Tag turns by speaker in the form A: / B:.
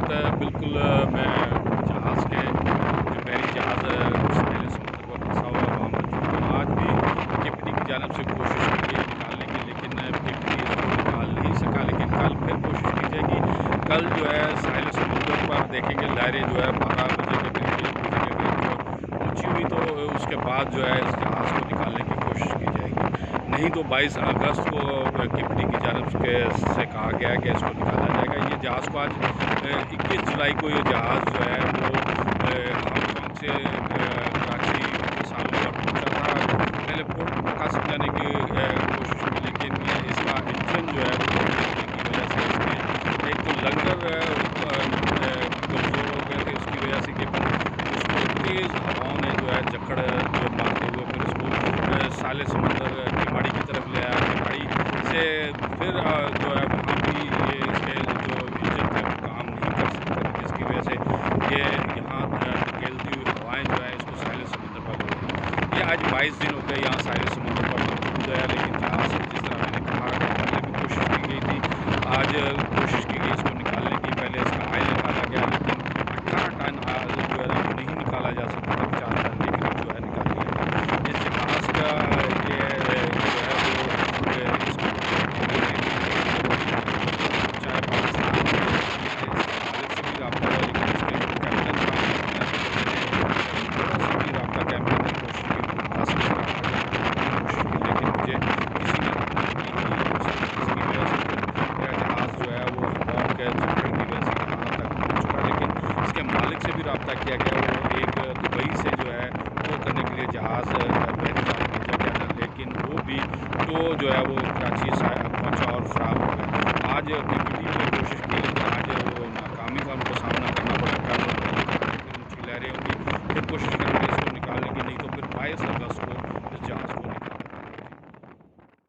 A: وقت بالکل میں جہاز کے جو بحری جہاز ساحل سمندر پر پھنسا ہوا وہاں موجود ہوں۔ آج بھی کیپٹی کی جانب سے کوشش کی گئی نکالنے کی، لیکن کیپٹی اس کو نکال نہیں سکا۔ لیکن کل پھر کوشش کی جائے گی۔ کل جو ہے ساحل سمندر پر دیکھیں گے لہریں جو ہے 12 بجے کے قریب 1 بجے کے قریب جو اونچی ہوئی، تو اس کے بعد جو ہے اس جہاز کو نکالنے کی کوشش کی جائے گی۔ نہیں تو 22 اگست کو کیپٹی کی جانب سے کہا گیا ہے کہ اس کو نکالا جائے گا۔ یہ جہاز کو آج 21 جولائی کو یہ جہاز جو ہے وہ ہانگ کانگ سے کراچی سالوں پر پہنچا تھا۔ پہلے پورٹ مکہ سمجھانے کی کوشش کی، لیکن یہ اس کا انجن جو ہے وہ ٹوٹنے کی وجہ سے اس میں ایک تو لنگر کمزور ہو گئے تھے، اس کی وجہ سے کہ اس کو تیز ہواؤں نے جو ہے جکڑ جو مارتے ہوئے پھر اس کو ساحل سمندر کیماڑی کی طرف لے آیا۔ کیماڑی سے پھر جو ہے وہاں بھی یہ اس کے جو انجن تھے وہ کام نہیں کر سکتے تھے، جس کی وجہ سے یہ یہاں دھکیلتی ہوئی ہوائیں جو ہے اس کو ساحل سمندر پر لے گئی۔ یہ آج 22 دن ہو گئے یہاں ساحل سمندر پر موجود ہے، لیکن جہاز جس طرح میں نے کہا کہ پہلے بھی کوشش کی گئی تھی، آج کوشش کی گئی اس کو نکالنے کی۔ پہلے اس کا آئل نکالا گیا، لیکن 18 ٹن جو ہے وہ نہیں نکالا جا سکتا تھا، 4 ٹن کے قریب جو ہے نکال لیا گیا۔ اس جہاز کا یہ جو ہے وہ اس کو چاہے پاکستان میں اس کے مالک سے بھی رابطہ ہوا، لیکن اس کے جو کیپٹن تھا سے بھی رابطہ قائم کرنے کی کوشش کی، حاصل سے رابطہ قائم کرنے کی کوشش کی، لیکن مجھے کسی نے نہیں ہو سکی، جس کی وجہ سے پھر میرا جہاز جو ہے وہ ہوا کے جھٹکے کی وجہ سے یہاں تک پہنچ چکا۔ لیکن اس کے مالک سے بھی رابطہ کیا گیا، وہ ایک دبئی سے جو ہے وہ کرنے کے لیے جہاز بحری جہاز بھیجا گیا تھا، لیکن وہ بھی جو ہے وہ کراچی پہنچا اور فرار ہو گیا۔ آج کیپٹی نے کوشش کی، لیکن آج وہ ناکامی کا ان کو سامنا کرنا پڑا۔ کل انہوں نے کہا کہ پھر اونچی لہریں ہوں گی، پھر کوشش